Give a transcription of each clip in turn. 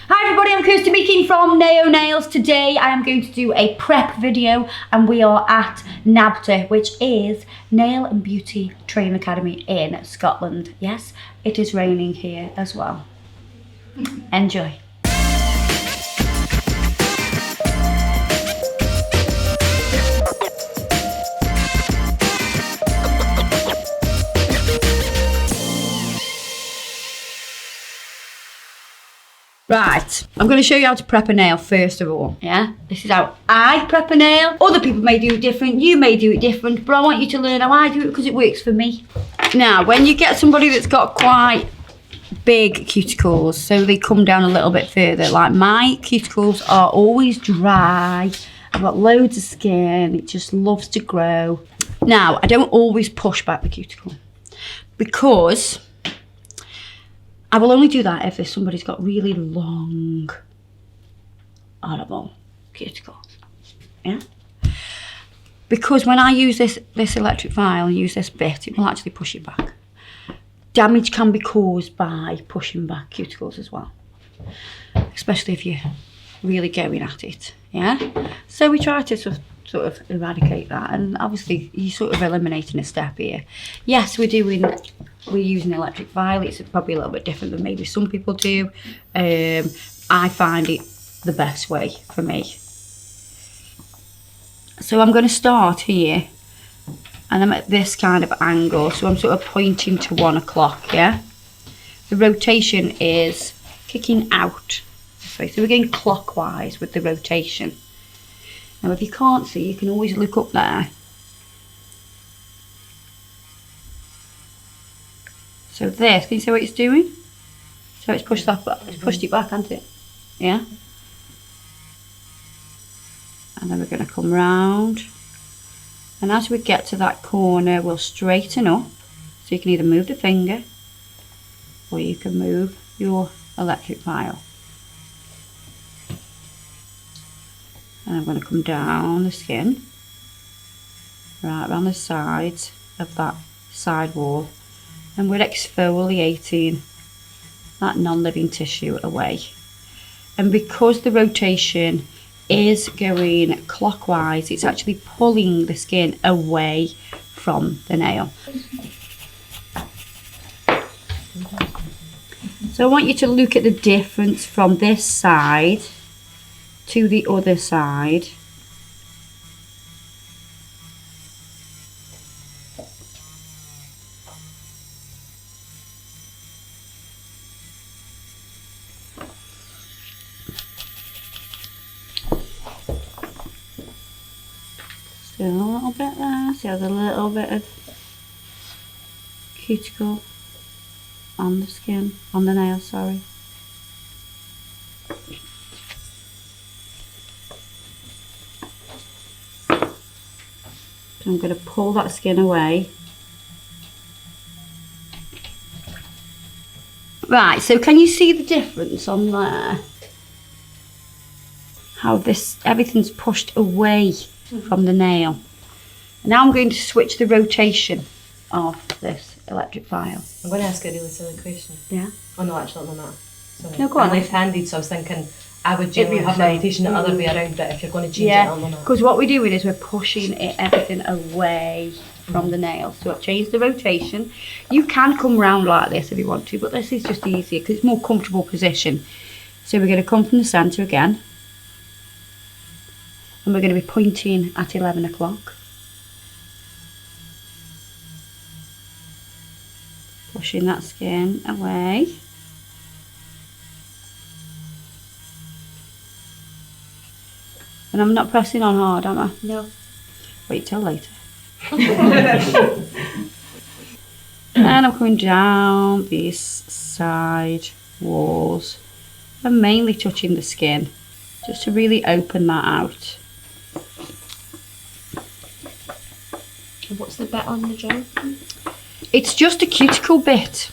Hi everybody, I'm Kirsty Meakin from Nao Nails. Today I am going to do a prep video and we are at NABTA, which is Nail and Beauty Training Academy in Scotland. Yes, it is raining here as well. Enjoy. Right, I'm going to show you how to prep a nail first of all, yeah? This is how I prep a nail. Other people may do it different, you may do it different, but I want you to learn how I do it because it works for me. Now, when you get somebody that's got quite big cuticles, so they come down a little bit further, like my cuticles are always dry, I've got loads of skin, it just loves to grow. Now, I don't always push back the cuticle because I will only do that if somebody's got really long, horrible cuticles, yeah? Because when I use this electric file and use this bit, it will actually push it back. Damage can be caused by pushing back cuticles as well, especially if you're really going at it, yeah? So we try to sort of eradicate that, and obviously you're sort of eliminating a step here. Yes, we're using electric file. It's probably a little bit different than maybe some people do. I find it the best way for me. So I'm going to start here, and I'm at this kind of angle, so I'm sort of pointing to 1 o'clock, yeah? The rotation is kicking out this way, so we're going clockwise with the rotation. Now if you can't see, you can always look up there. So this, can you see what it's doing? So it's pushed that back, it's pushed it back, hasn't it? Yeah? And then we're going to come round. And as we get to that corner, we'll straighten up. So you can either move the finger, or you can move your electric file. And I'm going to come down the skin, right around the sides of that side wall. And we're exfoliating that non-living tissue away. And because the rotation is going clockwise, it's actually pulling the skin away from the nail. So I want you to look at the difference from this side to the other side. Still a little bit there, so there's a little bit of cuticle on the skin, on the nail, sorry. So I'm going to pull that skin away. Right, so can you see the difference on there? How everything's pushed away from the nail. Now I'm going to switch the rotation of this electric file. I'm going to ask a really silly question. Yeah? Oh no, actually, no, sorry. No, go on. I'm left-handed, so I was thinking I would generally have my rotation the other way around, but if you're going to change it, I'll know that. Because what we're doing is we're pushing everything away from the nail. So I've changed the rotation. You can come round like this if you want to, but this is just easier because it's a more comfortable position. So we're going to come from the centre again. And we're going to be pointing at 11 o'clock. Pushing that skin away. And I'm not pressing on hard, am I? No. Wait till later. And I'm coming down these side walls and mainly touching the skin just to really open that out. And what's the bit on the jaw? It's just a cuticle bit.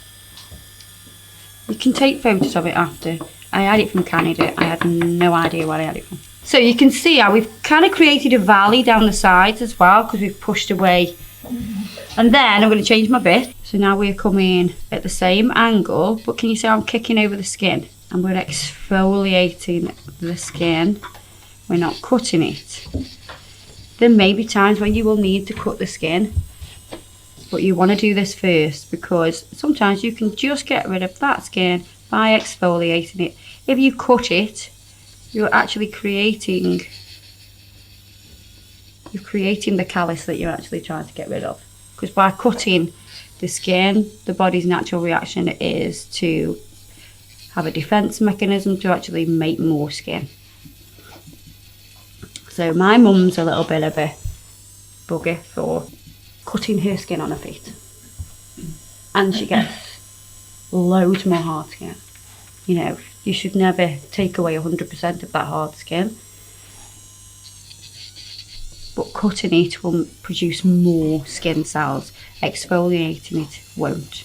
You can take photos of it after. I had it from Canada. I had no idea where I had it from. So you can see how we've kind of created a valley down the sides as well because we've pushed away. And then I'm going to change my bit. So now we're coming at the same angle, but can you see how I'm kicking over the skin? and we're exfoliating the skin, we're not cutting it, there may be times when you will need to cut the skin, but you want to do this first because sometimes you can just get rid of that skin by exfoliating it. If you cut it, you're actually creating the callus that you're actually trying to get rid of. Because by cutting the skin, the body's natural reaction is to have a defense mechanism to actually make more skin. So my mum's a little bit of a bugger for cutting her skin on her feet. And she gets loads more hard skin. You know, you should never take away 100% of that hard skin. But cutting it will produce more skin cells. Exfoliating it won't.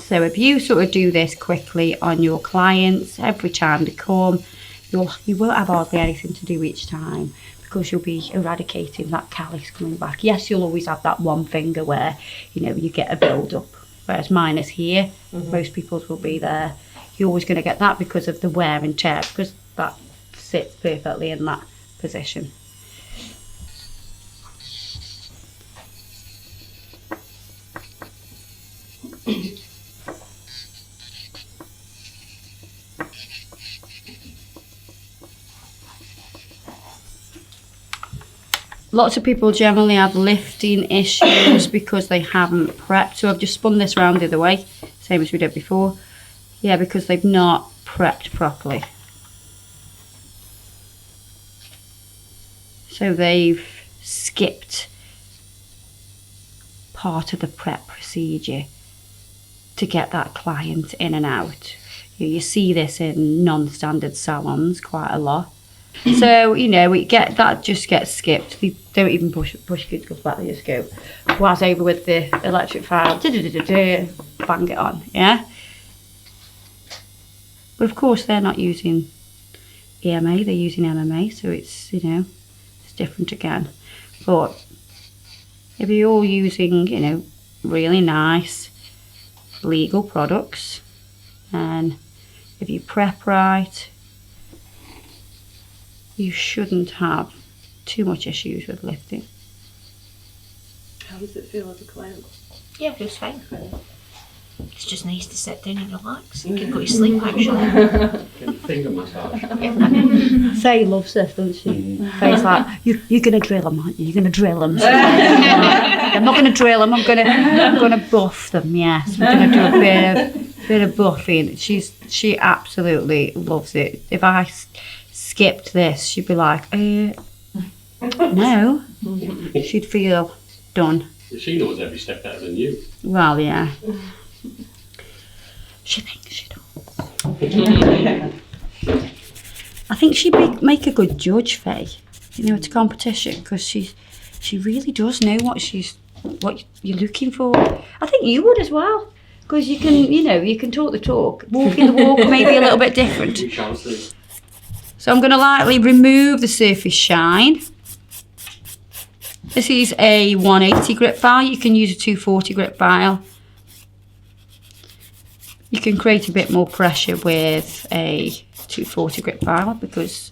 So if you sort of do this quickly on your clients every time they come, you won't have hardly anything to do each time because you'll be eradicating that callus coming back. Yes, you'll always have that one finger where, you know, you get a build-up, whereas mine is here. Most people's will be there. You're always going to get that because of the wear and tear, because that sits perfectly in that position. Lots of people generally have lifting issues because they haven't prepped. So I've just spun this round the other way, same as we did before. Yeah, because they've not prepped properly. So they've skipped part of the prep procedure to get that client in and out. You see this in non-standard salons quite a lot. So, you know, that just gets skipped. They don't even push cuticles back, they just go whiz over with the electric file, bang it on, yeah? But of course they're not using EMA, they're using MMA, so it's, you know, it's different again. But if you're all using, you know, really nice legal products, and if you prep right, you shouldn't have too much issues with lifting. How does it feel as a client? Yeah, it feels fine. It's just nice to sit down and relax. You can go to sleep actually. Get a finger massage. Faye loves this, doesn't she? Faye's like, you're going to drill them, aren't you? You're going to drill them. I'm not going to drill them, I'm going to buff them, yes. I'm going to do a bit of buffing. She absolutely loves it. If I skipped this, she'd be like, no. She'd feel done. She knows every step better than you. Well, yeah. She thinks she does. I think she'd make a good judge, Faye, you know, at a competition, because she really does know what you're looking for. I think you would as well, because you can talk the talk, walking the walk, maybe a little bit different. We shall see. So I'm going to lightly remove the surface shine. This is a 180 grit file. You can use a 240 grit file. You can create a bit more pressure with a 240 grit file because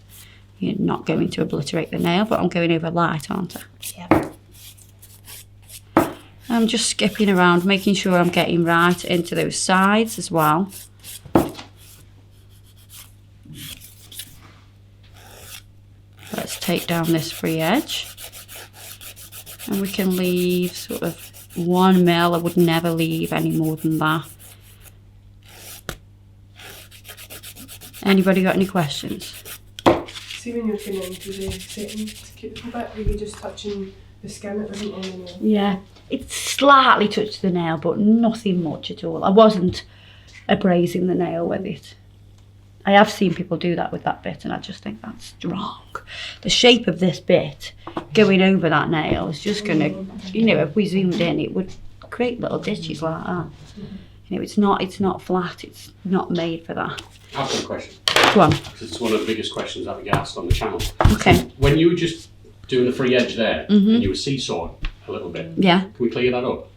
you're not going to obliterate the nail, but I'm going over light, aren't I? Yeah. I'm just skipping around, making sure I'm getting right into those sides as well. Let's take down this free edge. And we can leave sort of 1 mil. I would never leave any more than that. Anybody got any questions? See when you're getting into the setting cuticle bit, were you just touching the skin, it wasn't on the nail? Yeah, it slightly touched the nail, but nothing much at all. I wasn't abrasing the nail with it. I have seen people do that with that bit, and I just think that's wrong. The shape of this bit going over that nail is just going to, you know, if we zoomed in, it would create little ditches like that. You know, it's not flat. It's not made for that. I've got a question. Go on. Because it's one of the biggest questions that we get asked on the channel. Okay. When you were just doing the free edge there, and you were seesawing a little bit, Yeah. can we clear that up?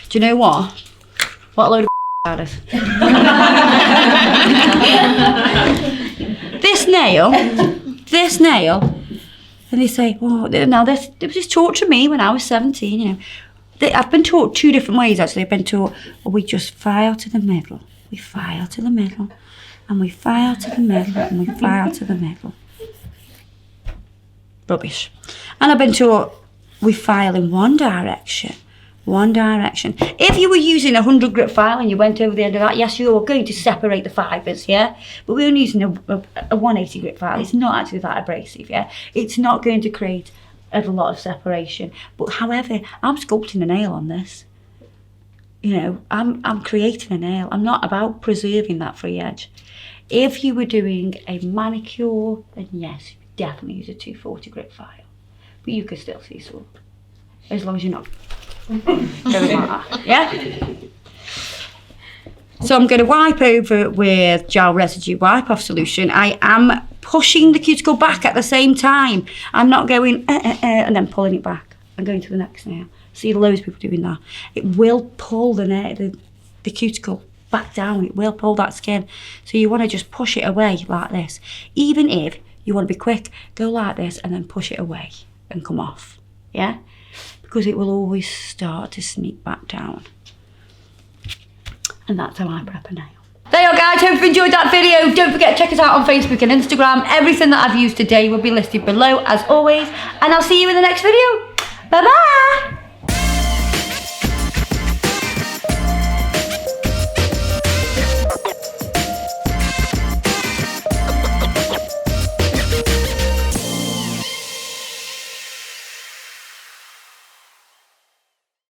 Do you know what? What a load of that is. this nail, and they say, oh, now this was taught to me when I was 17, you know. I've been taught 2 different ways, actually. I've been taught, we just file to the middle. We file to the middle, and we file to the middle, and we file to the middle. Rubbish. And I've been taught, we file in one direction. If you were using a 100 grit file and you went over the end of that, yes, you were going to separate the fibres, yeah? But we're only using a 180 grit file. It's not actually that abrasive, yeah? It's not going to create a lot of separation. But however, I'm sculpting a nail on this. You know, I'm creating a nail. I'm not about preserving that free edge. If you were doing a manicure, then yes, you definitely use a 240 grit file. But you could still see some, as long as you're not going like that, yeah? So I'm going to wipe over with gel residue wipe off solution. I am pushing the cuticle back at the same time. I'm not going and then pulling it back. I'm going to the next nail. See loads of people doing that. It will pull the cuticle back down. It will pull that skin. So you want to just push it away like this. Even if you want to be quick, go like this and then push it away and come off, yeah? Because it will always start to sneak back down. And that's how I prep a nail. There you go, guys. Hope you enjoyed that video. Don't forget to check us out on Facebook and Instagram. Everything that I've used today will be listed below as always. And I'll see you in the next video. Bye-bye.